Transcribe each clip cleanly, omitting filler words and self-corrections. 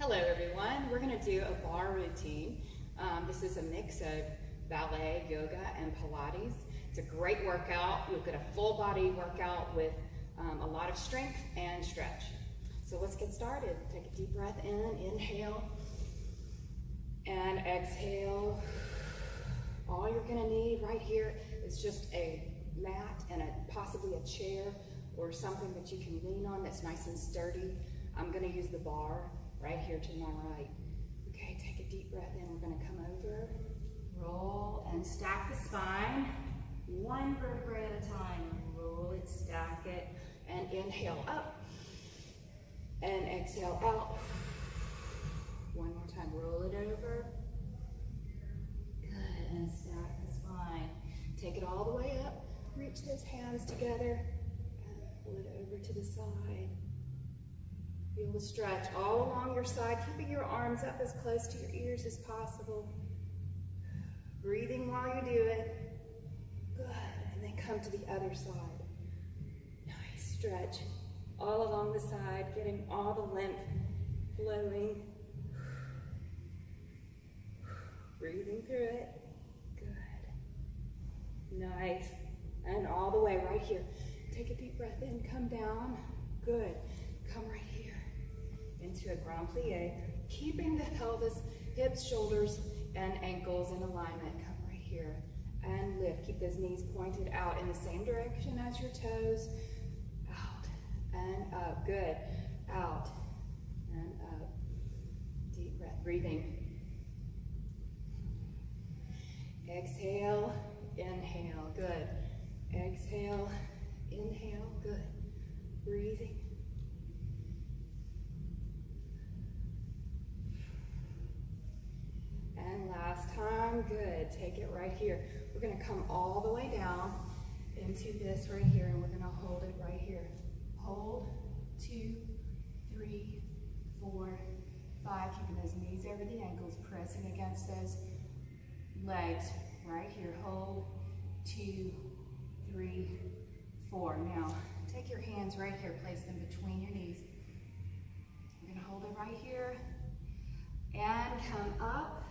Hello everyone, we're going to do a bar routine. This is a mix of ballet, yoga, and Pilates. It's a great workout. You'll get a full body workout with a lot of strength and stretch. So let's get started. Take a deep breath in, inhale, and exhale. All you're going to need right here is just a mat and possibly a chair or something that you can lean on that's nice and sturdy. I'm going to use the bar right here to my right. Okay, take a deep breath in. We're going to come over, roll, and stack the spine. One vertebrae at a time. Roll it, stack it, and inhale up. And exhale out. One more time. Roll it over. Good, and stack the spine. Take it all the way up. Reach those hands together. And pull it over to the side. Feel the stretch all along your side, keeping your arms up as close to your ears as possible. Breathing while you do it. Good, and then come to the other side. Nice stretch all along the side, getting all the lymph flowing. Breathing through it. Good. Nice. And all the way right here. Take a deep breath in, come down. Good. Come right here into a grand plie, keeping the pelvis, hips, shoulders, and ankles in alignment. Come right here and lift. Keep those knees pointed out in the same direction as your toes. Out and up. Good. Out and up. Deep breath. Breathing. Exhale. Inhale. Good. Exhale. Inhale. Good. Breathing. And last time, good. Take it right here. We're going to come all the way down into this right here, and we're going to hold it right here. Hold, 2, 3, 4, 5. Keeping those knees over the ankles, pressing against those legs right here. Hold, 2, 3, 4. Now, take your hands right here, place them between your knees. We're going to hold it right here and come up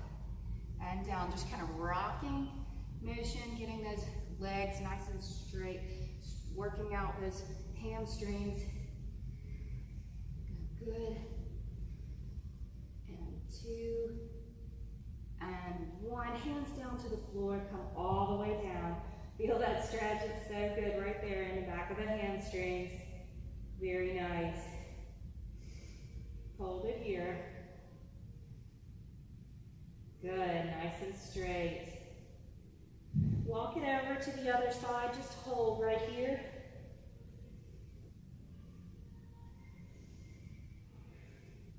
and down, just kind of rocking motion, getting those legs nice and straight, working out those hamstrings. Good. And 2, and 1. Hands down to the floor, come all the way down. Feel that stretch, it's so good right there in the back of the hamstrings. Very nice. Hold it here. Good, nice and straight. Walk it over to the other side, just hold right here.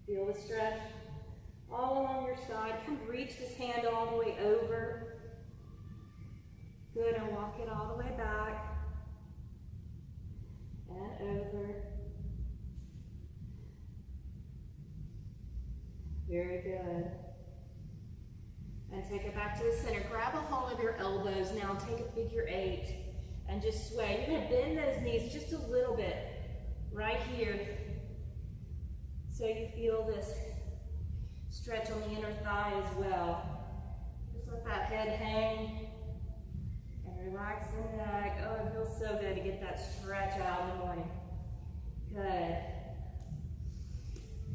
Feel the stretch all along your side. Come reach this hand all the way over. Good, and walk it all the way back. And over. Very good. And take it back to the center. Grab a hold of your elbows now. Take a figure 8 and just sway. You're going to bend those knees just a little bit right here so you feel this stretch on the inner thigh as well. Just let that head hang and relax the neck. Oh, it feels so good to get that stretch out in the morning. Good.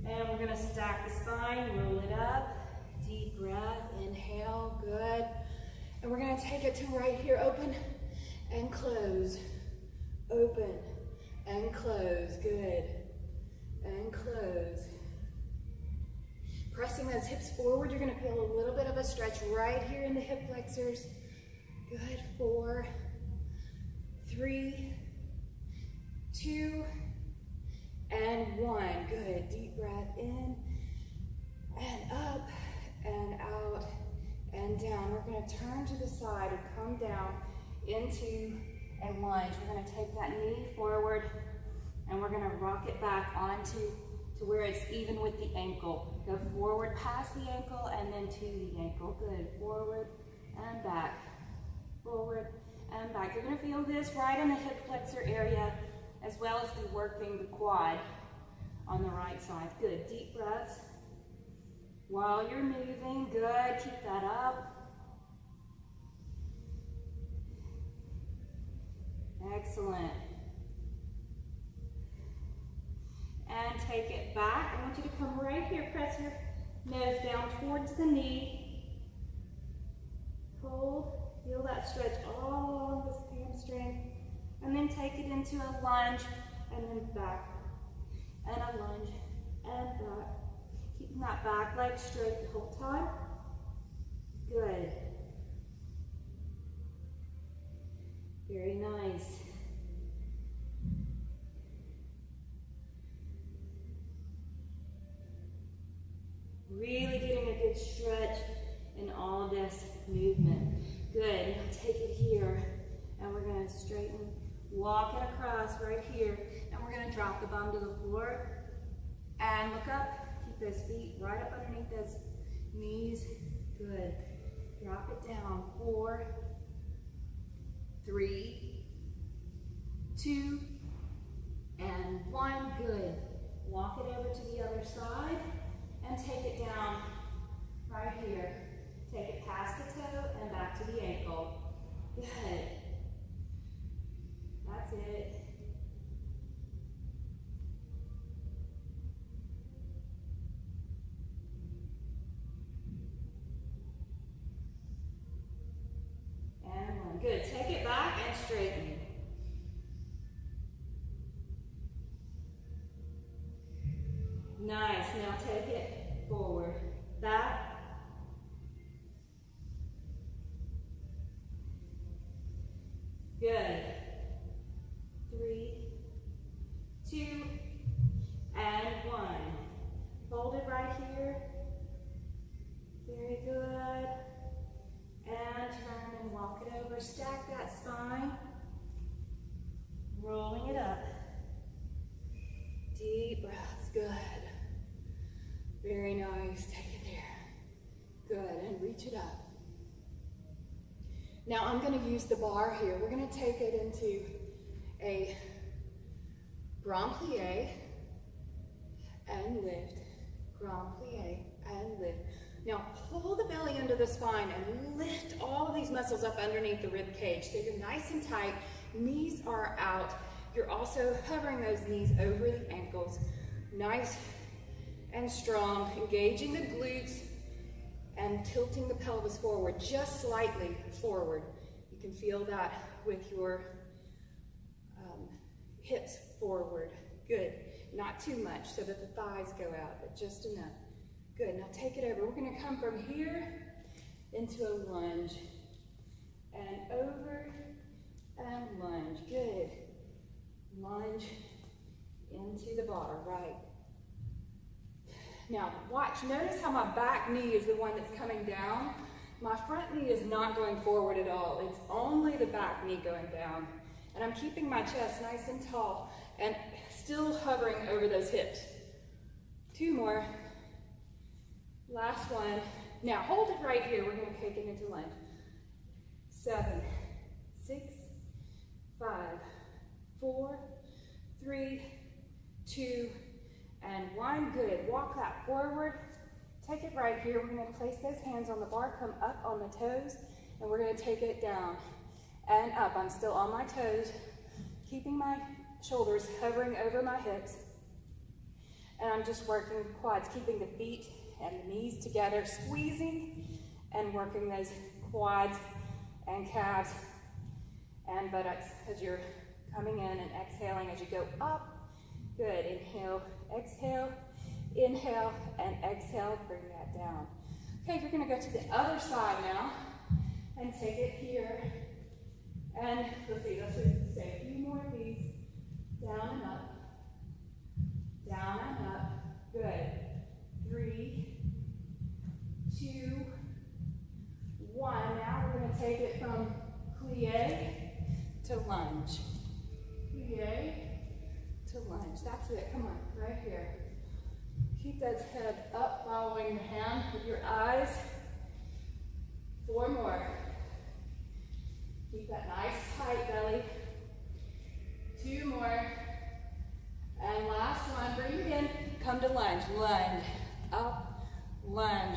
And we're going to stack the spine, roll it up. Deep breath, inhale, good. And we're going to take it to right here, open and close. Open and close, good. And close. Pressing those hips forward, you're going to feel a little bit of a stretch right here in the hip flexors. Good, 4, 3, 2, and 1. Good, deep breath in and up. And out and down. We're going to turn to the side and come down into a lunge. We're going to take that knee forward and we're going to rock it back onto where it's even with the ankle. Go forward past the ankle and then to the ankle. Good. Forward and back. Forward and back. You're going to feel this right in the hip flexor area as well as be working the quad on the right side. Good. Deep breaths. while you're moving. Good, keep that up. Excellent. And take it back. I want you to come right here, press your nose down towards the knee. Hold, feel that stretch all along this hamstring. And then take it into a lunge, and then back. And a lunge, and back. Keeping that back leg straight the whole time. Good. Very nice. Really getting a good stretch in all of this movement. Good. Now take it here, and we're going to straighten, walk it across right here, and we're going to drop the bum to the floor and look up. Keep those feet right up underneath those knees. Good. Drop it down. 4, 3, 2, and 1. Good. Walk it over to the other side and take it down right here. Take it past the toe and back to the ankle. Good. That's it. And 1. Good. Take it back and straighten. Nice. Now take it forward. Back. Good. 3, 2, and 1. Hold it right here. Very good. And turn and walk it over. Stack that spine. Rolling it up. Deep breaths. Good. Very nice. Take it there. Good. And reach it up. Now I'm going to use the bar here. We're going to take it into a grand plie and lift. Grand plie and lift. Now pull the belly under the spine and lift all of these muscles up underneath the rib cage. So you're nice and tight. Knees are out. You're also hovering those knees over the ankles. Nice and strong. Engaging the glutes and tilting the pelvis forward, just slightly forward. You can feel that with your hips forward. Good. Not too much so that the thighs go out, but just enough. Good. Now take it over. We're going to come from here into a lunge. And over and lunge. Good. Lunge into the bar. Right. Now, watch, notice how my back knee is the one that's coming down. My front knee is not going forward at all. It's only the back knee going down. And I'm keeping my chest nice and tall and still hovering over those hips. 2 more. Last one. Now, hold it right here. We're going to take it into lunge. 7, 6, 5, 4, 3, 2, and 1. Good. Walk that forward. Take it right here. We're going to place those hands on the bar, come up on the toes, and we're going to take it down and up. I'm still on my toes, keeping my shoulders hovering over my hips. And I'm just working quads, keeping the feet and the knees together, squeezing and working those quads and calves and buttocks as you're coming in and exhaling as you go up. Good. Inhale, exhale, inhale, and exhale. Bring that down. Okay, you're going to go to the other side now and take it here. And let's see, let's just say a few more of these. Down and up. Down and up. Good. 3, 2, 1. Now we're going to take it from plie to lunge. Plie to lunge. That's it. Come on, right here. Keep that head up, following the hand with your eyes. 4 more. Keep that nice tight belly. 2 more. And last one. Bring it in. Come to lunge. Lunge. Up. Lunge.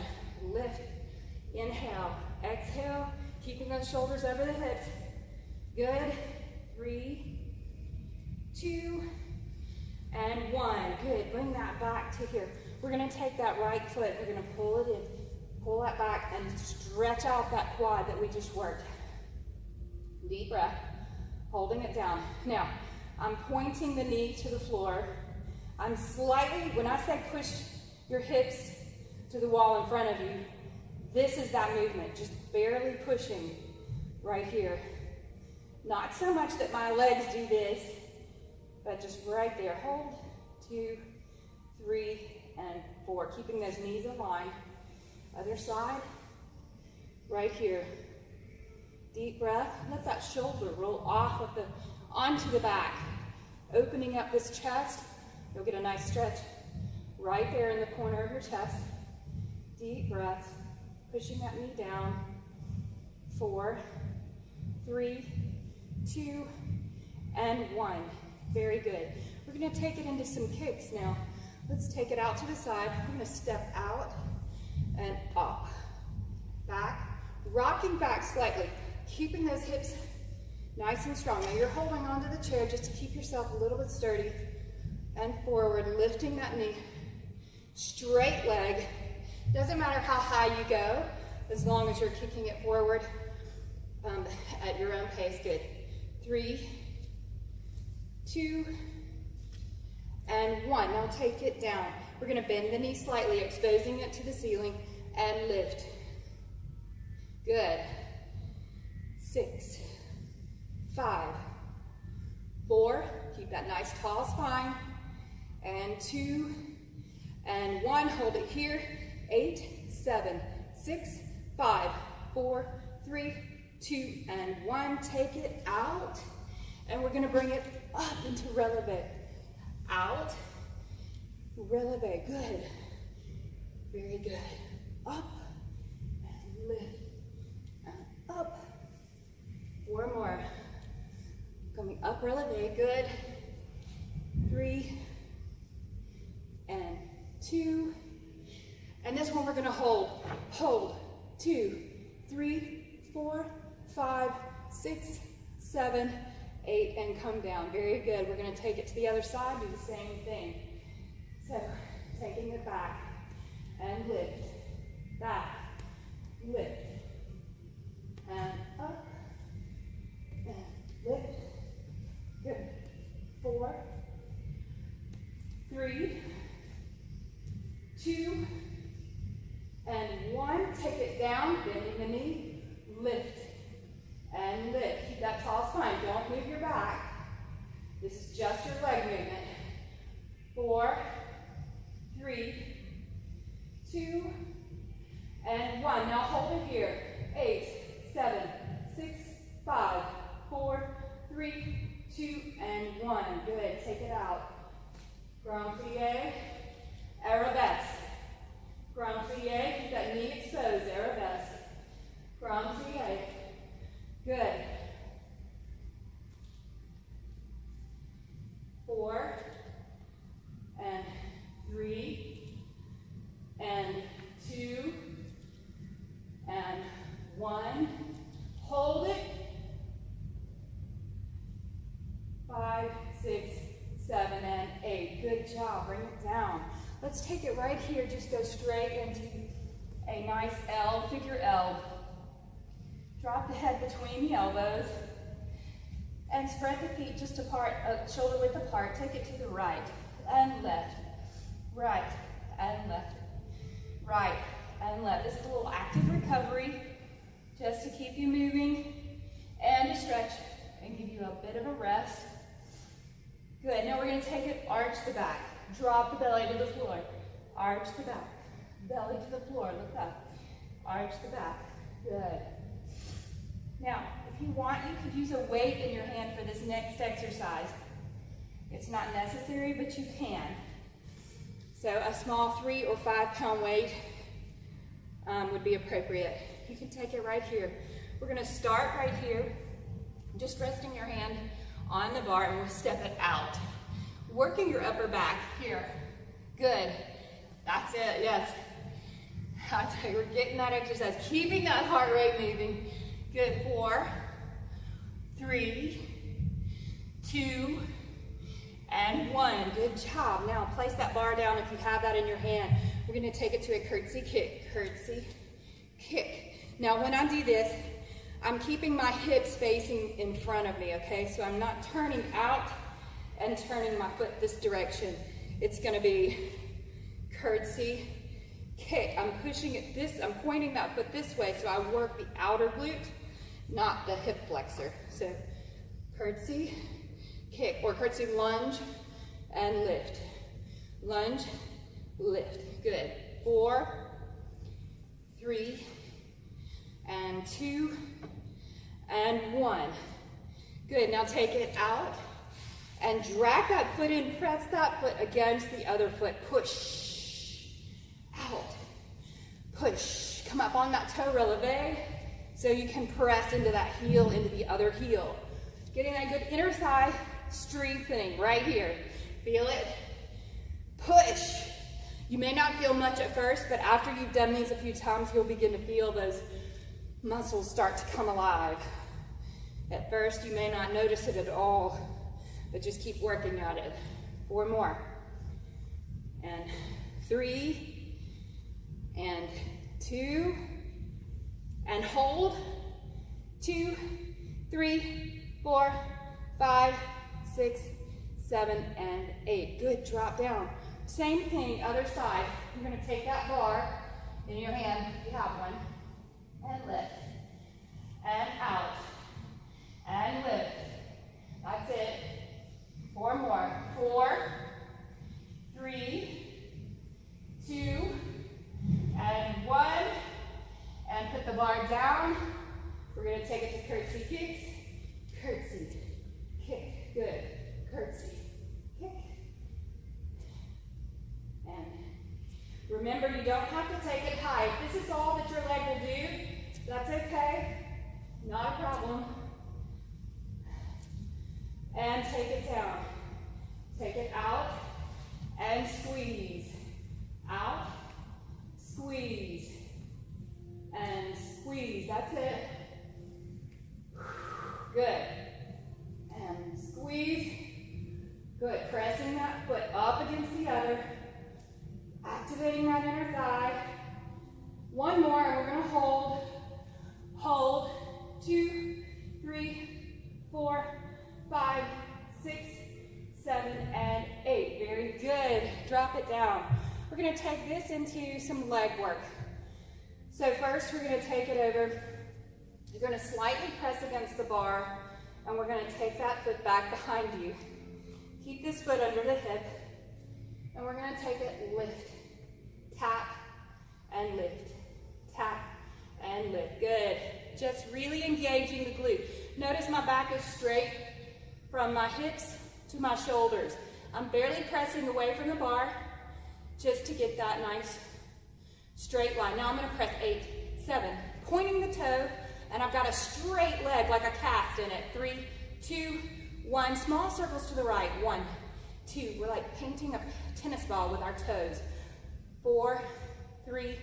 Exhale, keeping those shoulders over the hips. Good. 3, 2, and 1. Good. Bring that back to here. We're going to take that right foot. We're going to pull it in. Pull that back and stretch out that quad that we just worked. Deep breath. Holding it down. Now, I'm pointing the knee to the floor. I'm slightly, when I say push your hips to the wall in front of you, this is that movement, just barely pushing right here. Not so much that my legs do this, but just right there. Hold, 2, 3, and 4. Keeping those knees aligned. Other side, right here. Deep breath. Let that shoulder roll off of onto the back. Opening up this chest. You'll get a nice stretch right there in the corner of your chest. Deep breath. Pushing that knee down. 4, 3, 2, and 1. Very good. We're going to take it into some kicks now. Let's take it out to the side. We're going to step out and up. Back. Rocking back slightly. Keeping those hips nice and strong. Now you're holding onto the chair just to keep yourself a little bit sturdy. And forward, lifting that knee. Straight leg. Doesn't matter how high you go, as long as you're kicking it forward at your own pace. Good. 3, 2, and 1. Now take it down. We're going to bend the knee slightly, exposing it to the ceiling, and lift. Good. 6, 5, 4. Keep that nice tall spine. And 2, and 1. Hold it here. 8, 7, 6, 5, 4, 3, 2, and 1. Take it out. And we're going to bring it up into releve. Out. Releve. Good. Very good. Up. And lift. And up. 4 more. Coming up, releve. Good. 3. And 2. And this one we're going to hold. Hold. 2, 3, 4, 5, 6, 7, 8, and come down. Very good. We're going to take it to the other side, do the same thing. So, taking it back, and lift, back, lift, and up, and lift. Good. 4, 3, 2, and 1. Take it down, bending the knee, lift, and lift. Keep that tall spine. Don't move your back. This is just your leg movement. 4, 3, 2, and 1. Now hold it here. 8, 7, 6, 5, 4, 3, 2, and 1. Good. Take it out. Grand plie, arabesque. Grand plie. Keep that knee exposed. Arabesque. Grand plie. Good. 4, and 3, and 2, and 1. Hold it. 5, 6, 7, and 8. Good job. Bring it down. Let's take it right here. Just go straight into a nice L, figure L. Drop the head between the elbows. And spread the feet just apart, shoulder width apart. Take it to the right and left. Right and left. Right and left. This is a little active recovery just to keep you moving and to stretch and give you a bit of a rest. Good. Now we're going to take it, arch the back. Drop the belly to the floor. Arch the back. Belly to the floor. Look up. Arch the back. Good. Now, if you want, you could use a weight in your hand for this next exercise. It's not necessary, but you can. So a small 3 or 5 pound weight would be appropriate. You can take it right here. We're going to start right here, just resting your hand on the bar, and we'll step it out. Working your upper back here. Good. That's it, yes. I tell you, we're getting that exercise, keeping that heart rate moving. Good, 4, 3, 2, and 1. Good job. Now place that bar down if you have that in your hand. We're going to take it to a curtsy kick. Curtsy kick. Now when I do this, I'm keeping my hips facing in front of me, okay? So I'm not turning out and turning my foot this direction. It's going to be curtsy kick. I'm pushing it this, I'm pointing that foot this way, so I work the outer glute, not the hip flexor. So curtsy kick, or curtsy lunge and lift. Lunge, lift. Good. 4, 3, and 2, and 1. Good. Now take it out and drag that foot in. Press that foot against the other foot. Push. Out. Push. Come up on that toe releve so you can press into that heel, into the other heel. Getting that good inner thigh strengthening right here. Feel it? Push. You may not feel much at first, but after you've done these a few times, you'll begin to feel those muscles start to come alive. At first, you may not notice it at all, but just keep working at it. 4 more. And 3, and 2, and hold. 2, 3, 4, 5, 6, 7, and 8. Good, drop down. Same thing, other side. You're going to take that bar in your hand, if you have one, and lift, and out, and lift. That's it. 4 more. 4, 3, 2, and 1. And put the bar down. We're going to take it to curtsy kicks. Curtsy, kick. Good. Curtsy, kick. And remember, you don't have to take it high. If this is all that your leg will do, that's okay. Not a problem. And take it down. Take it out and squeeze. Out, squeeze, and squeeze. That's it. Good. And squeeze. Good. Pressing that foot up against the other. Activating that inner thigh. 1 more, and we're going to hold. Hold. 2, 3, 4, 5, 6, 7, and 8. Very good. Drop it down. We're going to take this into some leg work. So first, we're going to take it over. You're going to slightly press against the bar, and we're going to take that foot back behind you. Keep this foot under the hip, and we're going to take it lift, tap, and lift, tap, and lift. Good. Just really engaging the glute. Notice my back is straight from my hips to my shoulders. I'm barely pressing away from the bar just to get that nice straight line. Now I'm going to press 8, 7, pointing the toe, and I've got a straight leg like a cast in it. 3, 2, 1. Small circles to the right. 1, 2. We're like painting a tennis ball with our toes. 4, 3,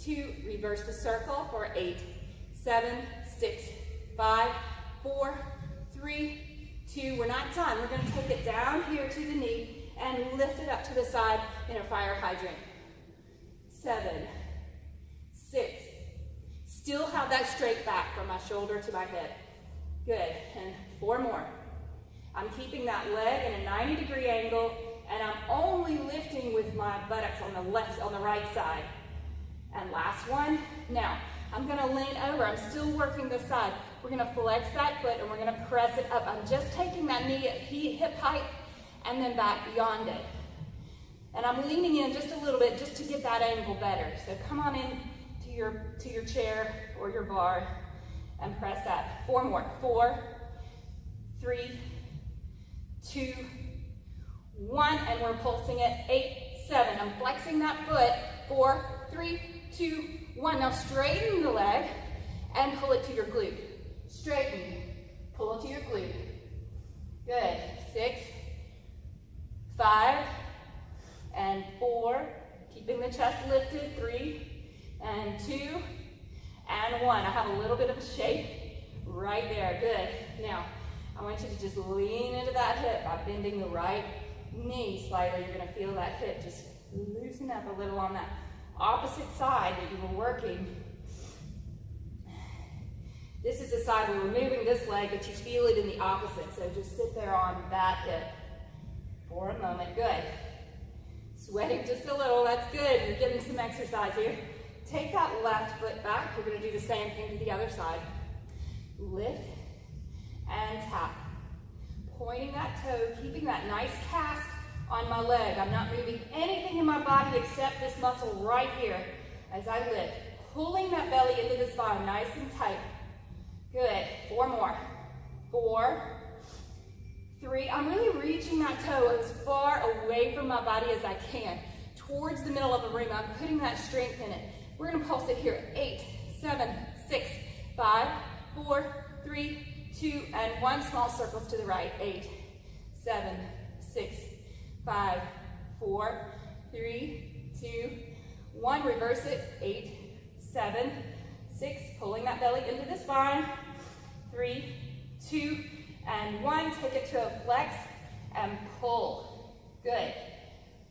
2. Reverse the circle for 8, 7, 6, 5, 4, 3, 2. We're not done. We're going to take it down here to the knee and lift it up to the side in a fire hydrant. 7, 6. Still have that straight back from my shoulder to my hip. Good. And 4 more. I'm keeping that leg in a 90-degree angle, and I'm only lifting with my buttocks on the right side. And last one. Now, I'm going to lean over. I'm still working this side. We're going to flex that foot, and we're going to press it up. I'm just taking that knee at hip height and then back beyond it. And I'm leaning in just a little bit just to get that angle better. So come on in to your chair or your bar and press that. 4 more. 4, 3, 2, 1, and we're pulsing it. 8, 7. I'm flexing that foot. 4, 3, 2, 1. Now straighten the leg and pull it to your glute. Straighten. Pull it to your glute. Good. 6, 5, and 4. Keeping the chest lifted. 3, and 2, and 1. I have a little bit of a shake right there. Good. Now, I want you to just lean into that hip by bending the right knee slightly. You're going to feel that hip just loosen up a little on that opposite side that you were working. This is the side where we're moving this leg, but you feel it in the opposite. So just sit there on that hip for a moment. Good. Sweating just a little. That's good. You're getting some exercise here. Take that left foot back. We're going to do the same thing to the other side. Lift and tap. Pointing that toe, keeping that nice cast on my leg. I'm not moving anything in my body except this muscle right here as I lift. Pulling that belly into the spine, nice and tight. Good. 4 more. 4, 3. I'm really reaching that toe as far away from my body as I can, towards the middle of the ring. I'm putting that strength in it. We're going to pulse it here. 8, 7, 6, 5, 4, 3, 2, and 1. Small circles to the right. 8, 7, 6, 5, 4, 3, 2, 1. Reverse it. 8, 7, 6. Pulling that belly into the spine. 3, 2, and 1. Take it to a flex and pull. Good.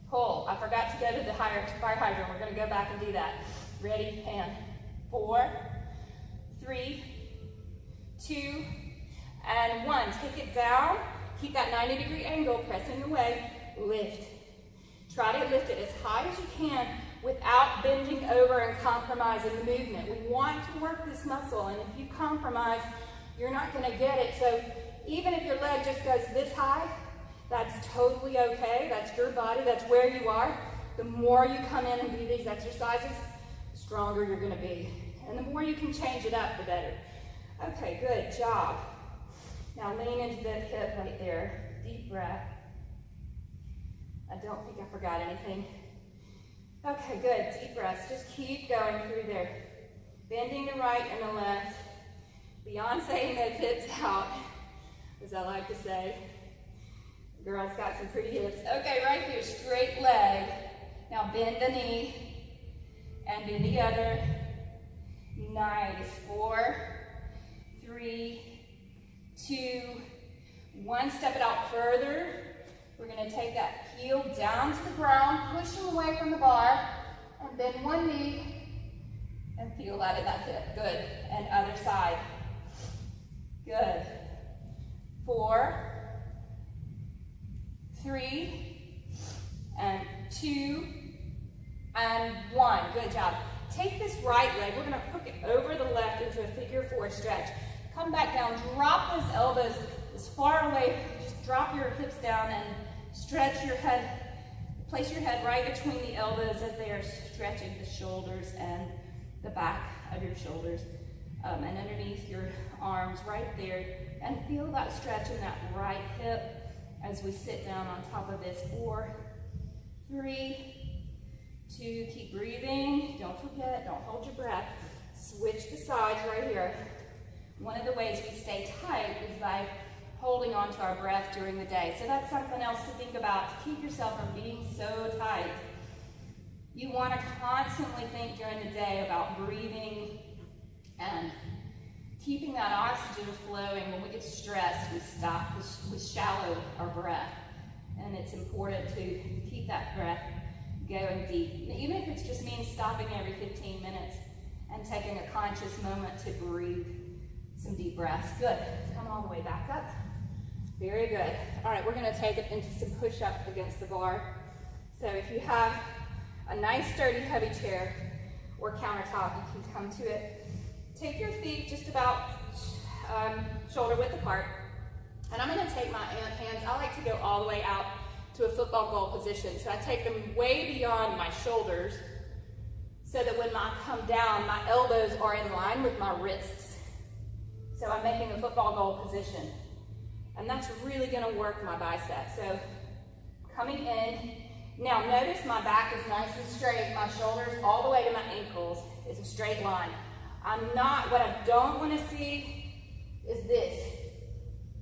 Pull. I forgot to go to the fire hydrant. We're going to go back and do that. Ready? And 4, 3, 2, and 1. Take it down. Keep that 90-degree angle. Pressing away. Lift. Try to lift it as high as you can without bending over and compromising the movement. We want to work this muscle, and if you compromise, you're not going to get it. So even if your leg just goes this high, that's totally okay. That's your body. That's where you are. The more you come in and do these exercises, the stronger you're going to be. And the more you can change it up, the better. Okay, good job. Now lean into the hip right there. Deep breath. I don't think I forgot anything. Okay, good. Deep breaths. Just keep going through there. Bending the right and the left. Beyonceing those hips out, as I like to say. Girls got some pretty hips. Okay, right here, straight leg. Now bend the knee and bend the other. Nice. 4, 3, 2, 1. Step it out further. We're going to take that heel down to the ground, pushing away from the bar, and bend one knee and feel that in that hip. Good. And other side. Good. 4, 3, and 2, and 1. Good job. Take this right leg. We're going to hook it over the left into a figure 4 stretch. Come back down. Drop those elbows as far away. Just drop your hips down and stretch your head. Place your head right between the elbows as they are stretching the shoulders and the back of your shoulders. And underneath your arms right there. And feel that stretch in that right hip as we sit down on top of this. 4, 3, 2, keep breathing. Don't forget, don't hold your breath. Switch the sides right here. One of the ways we stay tight is by holding on to our breath during the day. So that's something else to think about to keep yourself from being so tight. You want to constantly think during the day about breathing and keeping that oxygen flowing. When we get stressed, we shallow our breath. And it's important to keep that breath going deep. Even if it just means stopping every 15 minutes and taking a conscious moment to breathe some deep breaths. Good. Come all the way back up. Very good. All right, we're going to take it into some push-up against the bar. So if you have a nice, sturdy, heavy chair or countertop, you can come to it. Take your feet just about shoulder width apart. And I'm going to take my hands, I like to go all the way out to a football goal position. So I take them way beyond my shoulders so that when I come down, my elbows are in line with my wrists. So I'm making a football goal position. And that's really going to work my bicep. So coming in. Now notice my back is nice and straight. My shoulders all the way to my ankles. It's a straight line. What I don't want to see is this,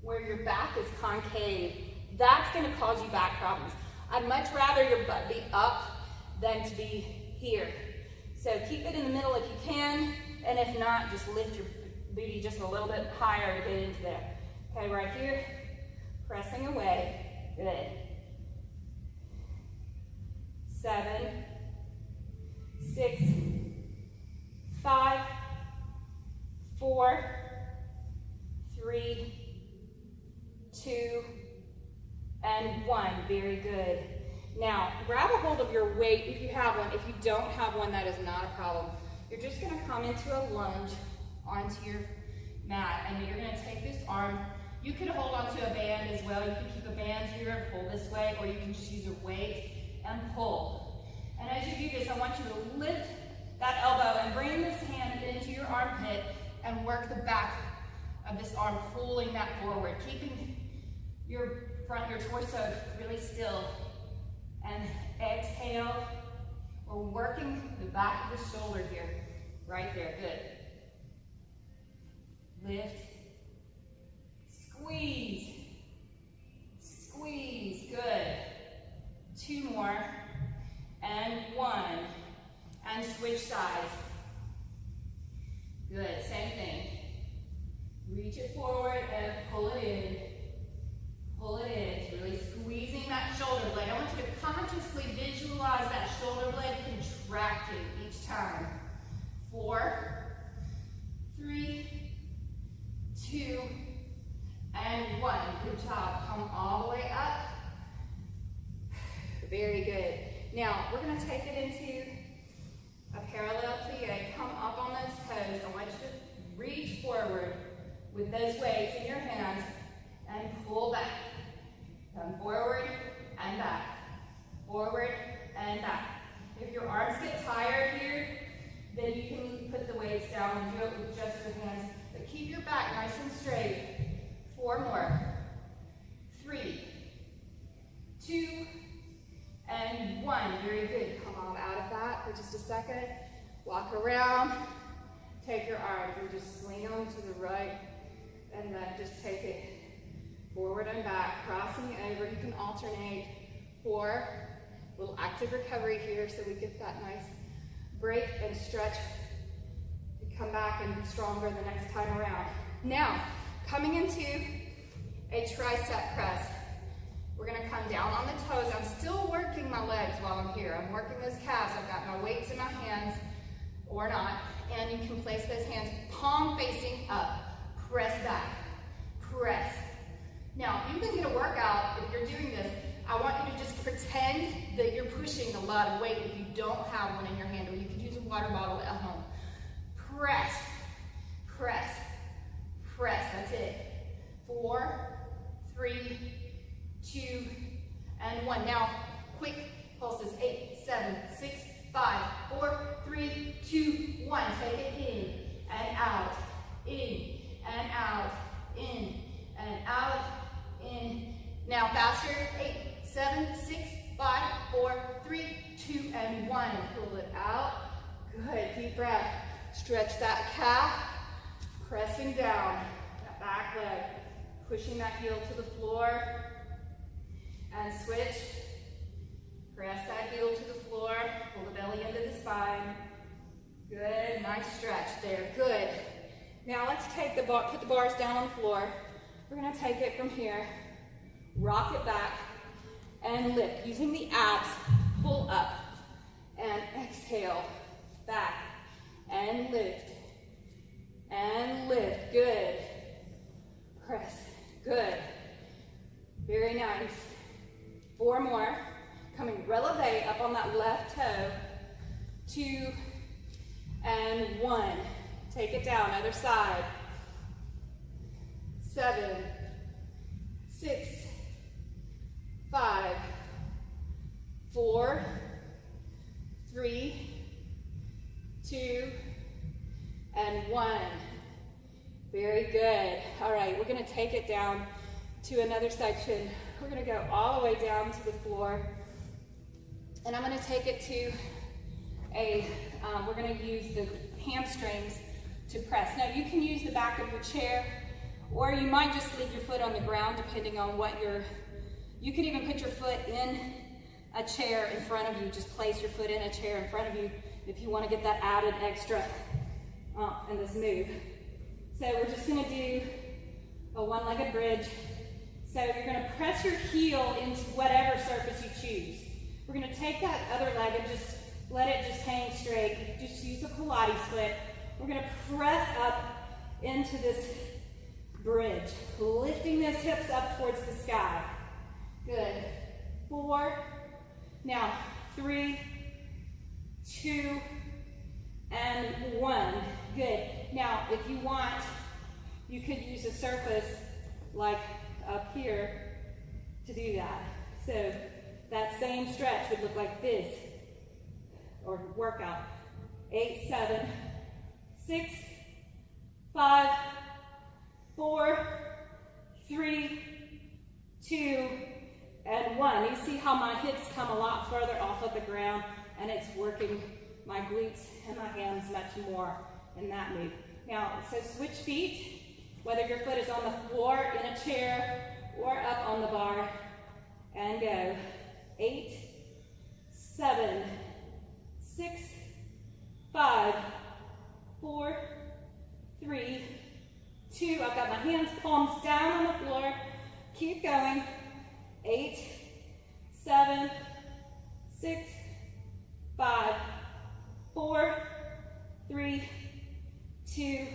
where your back is concave. That's going to cause you back problems. I'd much rather your butt be up than to be here. So keep it in the middle if you can, and if not, just lift your booty just a little bit higher to get into there. Okay, right here, pressing away. Good. 7, 6, 5, 4, 3, 2, and 1. Very good. Now, grab a hold of your weight if you have one. If you don't have one, that is not a problem. You're just going to come into a lunge onto your mat, and you're going to take this arm. You could hold onto a band as well. You can keep a band here and pull this way, or you can just use your weight and pull. And as you do this, I want you to lift that elbow and bring this hand into your armpit and work the back of this arm, pulling that forward, keeping your torso really still. And exhale. We're working the back of the shoulder here. Right there, good. Lift. Squeeze. Squeeze, good. 2 more. And 1. And switch sides. Good, same thing. Reach it forward and pull it in. Pull it in. It's really squeezing that shoulder blade. I want you to consciously visualize that shoulder blade contracting each time. 4, 3, 2, and 1. Good job. Come all the way up. Very good. Now, we're going to take it into a parallel plie. Come up on those toes. I want you to reach forward with those weights in your hands and pull back. Come forward and back. Forward and back. If your arms get tired here, then you can put the weights down and do it with just your hands. But keep your back nice and straight. 4 more. 3, 2, and 1. Very good. Come on out of that for just a second. Walk around. Take your arms and just swing them to the right. And then just take it forward and back, crossing over. You can alternate, or a little active recovery here so we get that nice break and stretch to come back and be stronger the next time around. Now, coming into a tricep press. We're going to come down on the toes. I'm still working my legs while I'm here. I'm working those calves. I've got my weights in my hands, or not, and you can place those hands palm facing up. Press back. Press. Now, you can get a workout if you're doing this. I want you to just pretend that you're pushing a lot of weight if you don't have one in your hand, or you could use a water bottle at home. Press, press, press. That's it. 4, 3, 2, and 1. Now, quick pulses. 8, 7, 6, 5, 4, 3, 2, 1. Take it in and out, in and out, in and out, in. Now faster. 8, 7, 6, 5, 4, 3, 2, and 1. Pull it out. Good. Deep breath. Stretch that calf. Pressing down. That back leg. Pushing that heel to the floor. And switch. Press that heel to the floor. Pull the belly into the spine. Good. Nice stretch there. Good. Now let's take the bar, put the bars down on the floor. We're going to take it from here. Rock it back and lift. Using the abs, pull up and exhale. Back and lift. And lift. Good. Press. Good. Very nice. 4 more. Coming releve up on that left toe. 2 and 1. Take it down, other side. 7, 6, 5, 4, 3, 2, and 1. Very good. All right, we're going to take it down to another section. We're going to go all the way down to the floor. And I'm going to take it to we're going to use the hamstrings to press. Now you can use the back of your chair, or you might just leave your foot on the ground depending on what you could even put your foot in a chair in front of you. Just place your foot in a chair in front of you if you want to get that added extra in this move. So we're just going to do a one-legged bridge. So you're going to press your heel into whatever surface you choose. We're going to take that other leg and just let it just hang straight. Just use a Pilates foot. We're going to press up into this bridge, lifting those hips up towards the sky. Good. 4. Now 3, 2, and 1. Good. Now, if you want, you could use a surface like up here to do that. So that same stretch would look like this, or workout. 8, 7, 6, 5, 4, 3, 2, and 1. You see how my hips come a lot further off of the ground, and it's working my glutes and my hands much more in that move. Now, so switch feet, whether your foot is on the floor, in a chair, or up on the bar, and go. 8, 7, 6, 5, 4, 3, 2. I've got my hands, palms down on the floor. Keep going. 8, 7, 6, 5, 4, 3, 2,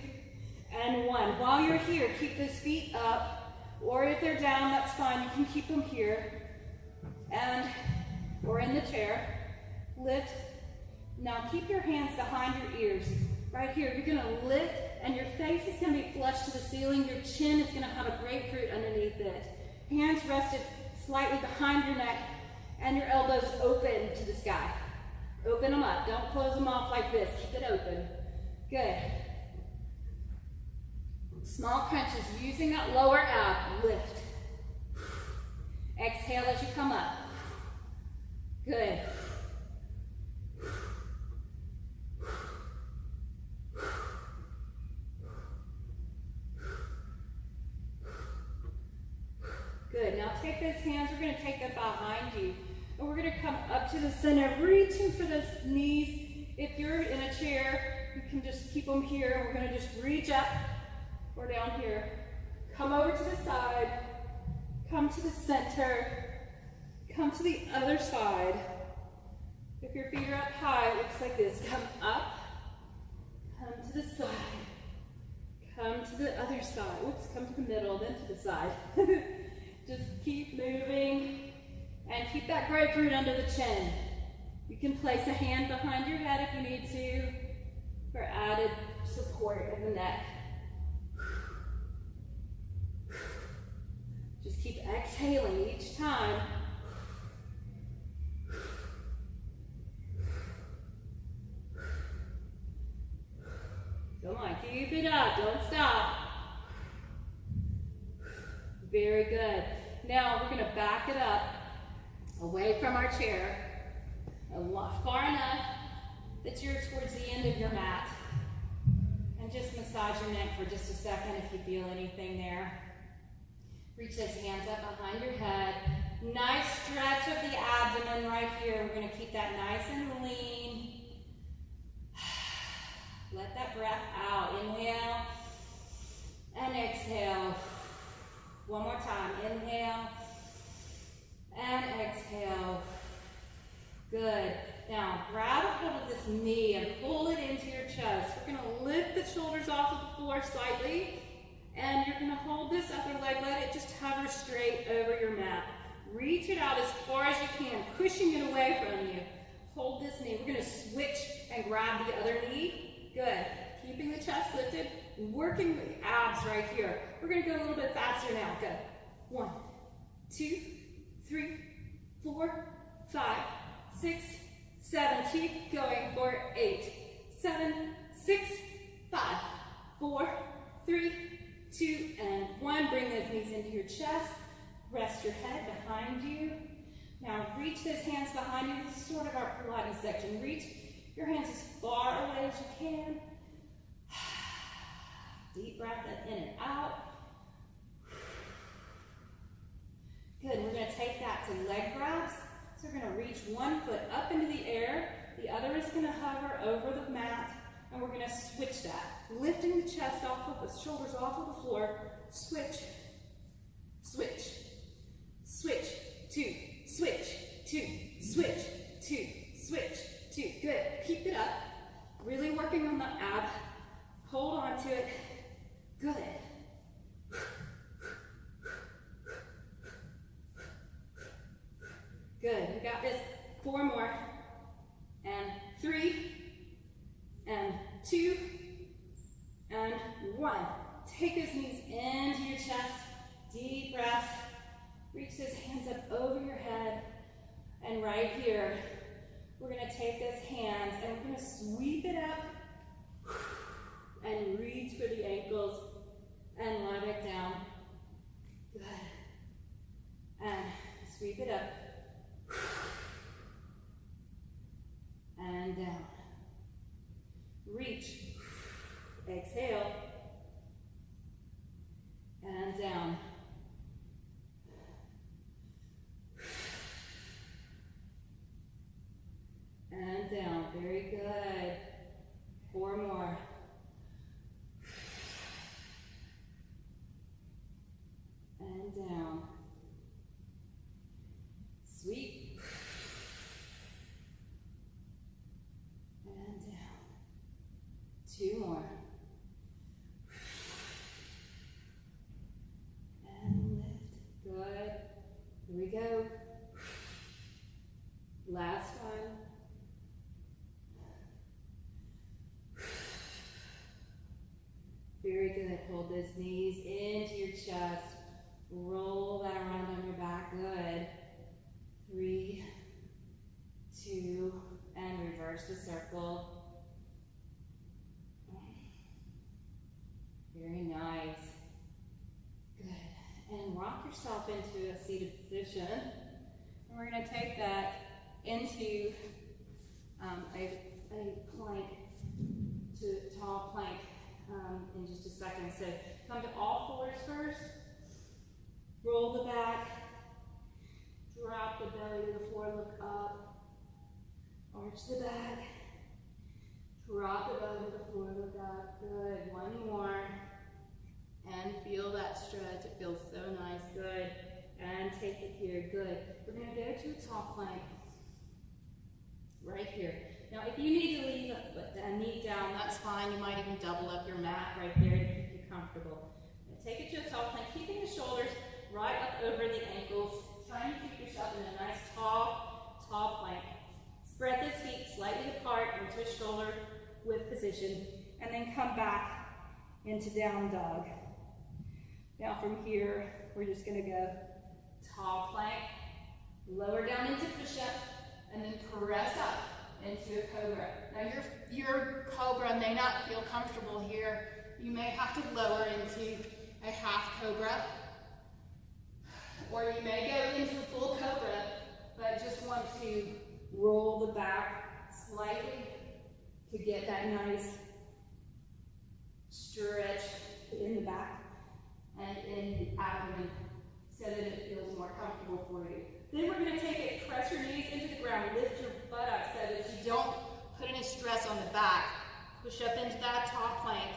and 1. While you're here, keep those feet up, or if they're down, that's fine. You can keep them here, and or in the chair. Lift. Now keep your hands behind your ears. Right here, you're going to lift, and your face is going to be flush to the ceiling. Your chin is going to have a grapefruit underneath it. Hands rested slightly behind your neck, and your elbows open to the sky. Open them up. Don't close them off like this. Keep it open. Good. Small crunches, using that lower ab. Lift. Exhale as you come up. Good. Good. Now take those hands. We're going to take them behind you. And we're going to come up to the center, reaching for those knees. If you're in a chair, you can just keep them here. We're going to just reach up or down here. Come over to the side. Come to the center. Come to the other side. If your feet are up high, it looks like this. Come up. Come to the side. Come to the other side. Oops, come to the middle, then to the side. Just keep moving. And keep that grapefruit under the chin. You can place a hand behind your head if you need to for added support of the neck. Just keep exhaling each time. Come on, keep it up. Don't stop. Very good. Now we're going to back it up away from our chair, far enough that you're towards the end of your mat. And just massage your neck for just a second if you feel anything there. Reach those hands up behind your head. Nice stretch of the abdomen right here. We're going to keep that nice and lean. Let that breath out. Inhale and exhale. One more time. Inhale and exhale. Good. Now grab a hold of this knee and pull it into your chest. We're going to lift the shoulders off of the floor slightly, and you're going to hold this upper leg. Let it just hover straight over your mat. Reach it out as far as you can, pushing it away from you. Hold this knee. We're going to switch and grab the other knee. Good. Keeping the chest lifted, working the abs right here. We're going to go a little bit faster now. Good. 1, 2, 3, 4, 5, 6, 7. Keep going for 8, 7, 6, 5, 4, 3, 2, and 1. Bring those knees into your chest. Rest your head behind you. Now reach those hands behind you. This is sort of our Pilates section. Reach your hands as far away as you can. Deep breath in and out. Good. We're going to take that to leg grabs. So we're going to reach one foot up into the air. The other is going to hover shoulders off of the floor. Switch, switch, switch, two, switch, two, switch, two, switch, two. Good. Keep it up. Really working on the ab. Hold on to it. Good. Good. You got this. 4 more. And 3. And 2. And 1. Take those knees into your chest. Deep breath. Reach those hands up over your head. And right here, we're going to take those hands and we're going to sweep it up and reach for the ankles and let it down. Good. And sweep it up and down. Reach. Exhale. And down. And down. Very good. 4 more. And down. Sweep. And down. 2 more. And lift. Good. Here we go. Last one. Very good. Hold those knees into your chest. Roll that around on your back. Good. 3, 2, and reverse the circle. Very nice. Good. And rock yourself into a seated position. And we're going to take that into a plank, to tall plank in just a second. So come to all fours first. Roll the back. Drop the belly to the floor. Look up. Arch the back. Drop the belly to the floor. Look up. Good. 1 more. And feel that stretch. It feels so nice. Good. And take it here. Good. We're going to go to a tall plank. Right here. Now, if you need to leave a knee down, that's fine. You might even double up your mat right there to keep you comfortable. Now, take it to a tall plank, keeping the shoulders right up over the ankles. Trying to keep yourself in a nice tall plank. Spread those feet slightly apart into a shoulder width position, and then come back into down dog. Now from here, we're just going to go tall plank, lower down into push-up, and then press up into a cobra. Now your cobra may not feel comfortable here. You may have to lower into a half cobra, or you may go into a full cobra, but just want to roll the back slightly to get that nice stretch in the back and in the abdomen so that it feels more comfortable for you. Then we're going to take it, press your knees into the ground, lift your butt up so that you don't put any stress on the back. Push up into that top plank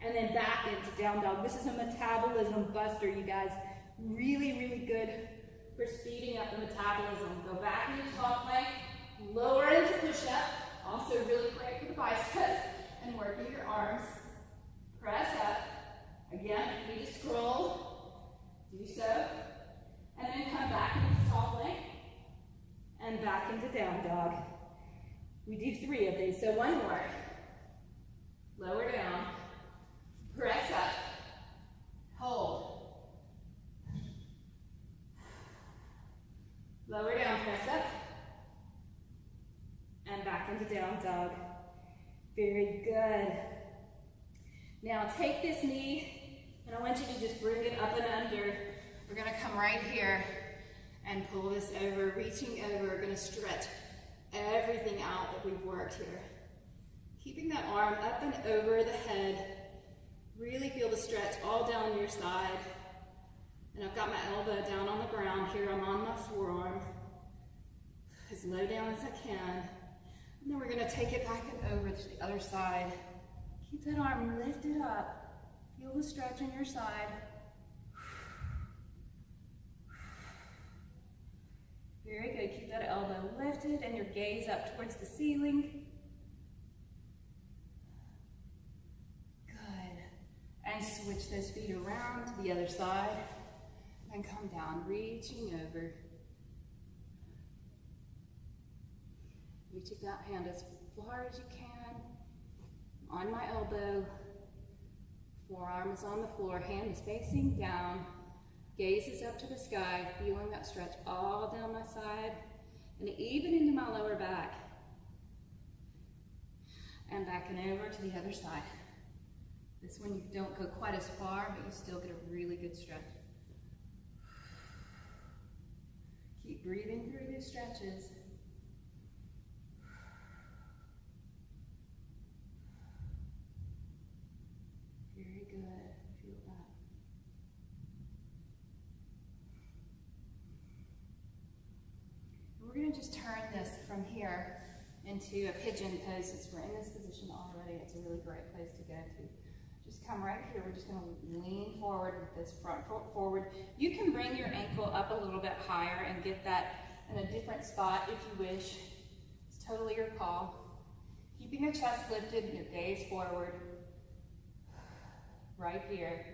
and then back into down dog. This is a metabolism buster, you guys. Really, really good for speeding up the metabolism. Go back into top plank, lower into push up. Also really great for the biceps and working your arms. Press up. Again, if you need to scroll, do so. And then come back into tall plank and back into down dog. We do 3 of these, so 1 more. Lower down, press up, hold. Lower down, press up, and back into down dog. Very good. Now take this knee, and I want you to just bring it up and under. We're going to come right here and pull this over, reaching over. We're going to stretch everything out that we've worked here. Keeping that arm up and over the head. Really feel the stretch all down your side. And I've got my elbow down on the ground here. I'm on my forearm. As low down as I can. And then we're going to take it back and over to the other side. Keep that arm lifted up. Feel the stretch in your side. Very good. Keep that elbow lifted and your gaze up towards the ceiling. Good. And switch those feet around to the other side and come down, reaching over. Reaching that hand as far as you can. On my elbow. Forearm is on the floor, hand is facing down. Gaze is up to the sky, feeling that stretch all down my side and even into my lower back. And backing over to the other side. This one you don't go quite as far, but you still get a really good stretch. Keep breathing through these stretches. Very good. Feel that. We're going to just turn this from here into a pigeon pose. Since we're in this position already, it's a really great place to go to. Just come right here. We're just going to lean forward with this front foot forward. You can bring your ankle up a little bit higher and get that in a different spot if you wish. It's totally your call. Keeping your chest lifted and your gaze forward. Right here.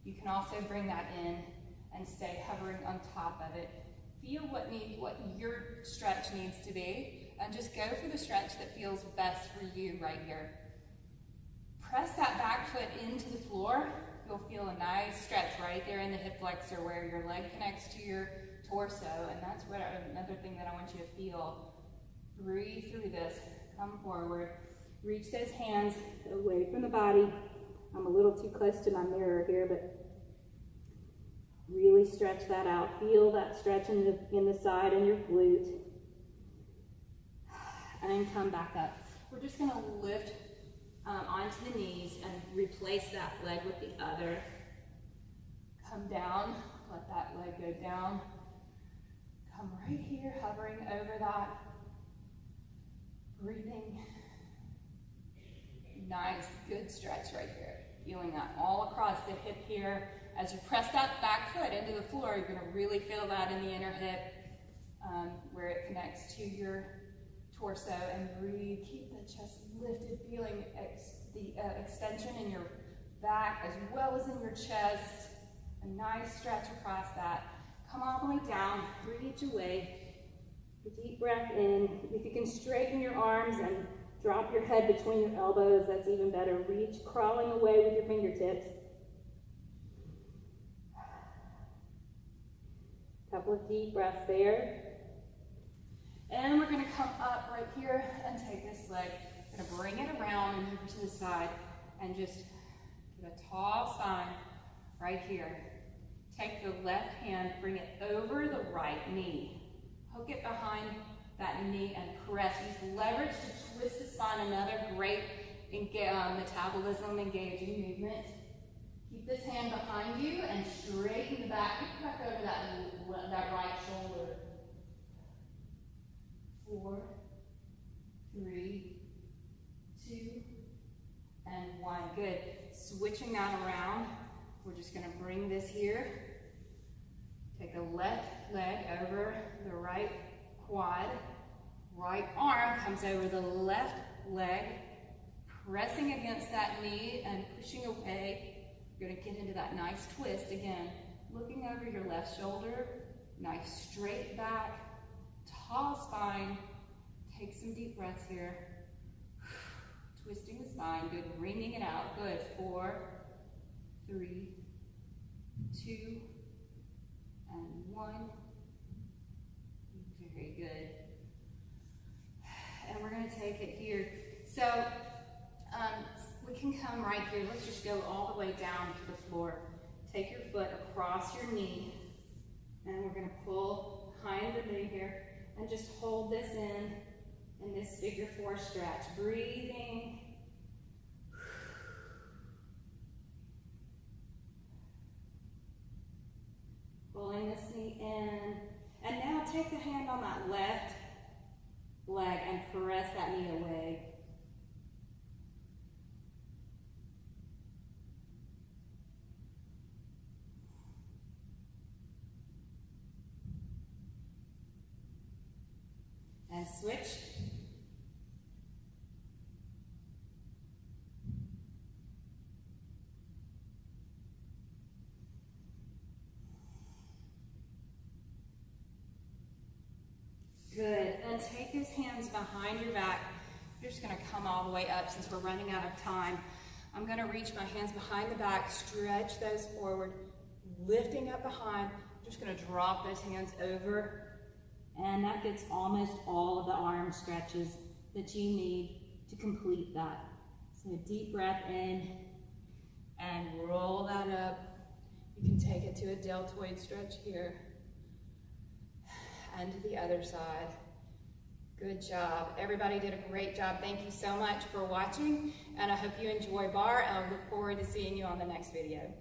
You can also bring that in and stay hovering on top of it. Feel what your stretch needs to be, and just go for the stretch that feels best for you right here. Press that back foot into the floor. You'll feel a nice stretch right there in the hip flexor where your leg connects to your torso, and that's what another thing that I want you to feel. Breathe through this. Come forward. Reach those hands away from the body. I'm a little too close to my mirror here, but really stretch that out. Feel that stretch in the side and your glute. And come back up. We're just going to lift onto the knees and replace that leg with the other. Come down. Let that leg go down. Come right here, hovering over that. Breathing. Nice, good stretch right here. Feeling that all across the hip here. As you press that back foot into the floor, you're going to really feel that in the inner hip where it connects to your torso. And breathe. Keep the chest lifted, feeling the extension in your back as well as in your chest. A nice stretch across that. Come all the way down. Reach away. A deep breath in. If you can straighten your arms and drop your head between your elbows, that's even better. Reach, crawling away with your fingertips. Couple of deep breaths there. And we're going to come up right here and take this leg. We're going to bring it around and over to the side and just get a tall spine right here. Take the left hand, bring it over the right knee. Hook it behind that knee and press. Use leverage to twist the spine. Another great metabolism engaging movement. Keep this hand behind you and straighten the back. Get back over that right shoulder. 4, 3, 2, and 1. Good. Switching that around. We're just going to bring this here. Take the left leg over the right quad. Right arm comes over the left leg, pressing against that knee and pushing away. You're going to get into that nice twist again. Looking over your left shoulder, nice straight back, tall spine. Take some deep breaths here. Twisting the spine, good. Wringing it out, good. 4, 3, 2, and 1. Very good. And we're going to take it here. So we can come right here. Let's just go all the way down to the floor. Take your foot across your knee, and we're going to pull behind the knee here and just hold this in this figure 4 stretch. Breathing. Pulling this knee in. And now take the hand on that left leg and press that knee away. Nice switch. Good, and take his hands behind your back. You're just gonna come all the way up since we're running out of time. I'm gonna reach my hands behind the back, stretch those forward, lifting up behind. I'm just gonna drop those hands over. And that gets almost all of the arm stretches that you need to complete that. So deep breath in and roll that up. You can take it to a deltoid stretch here. And to the other side. Good job. Everybody did a great job. Thank you so much for watching, and I hope you enjoy Barre, and I look forward to seeing you on the next video.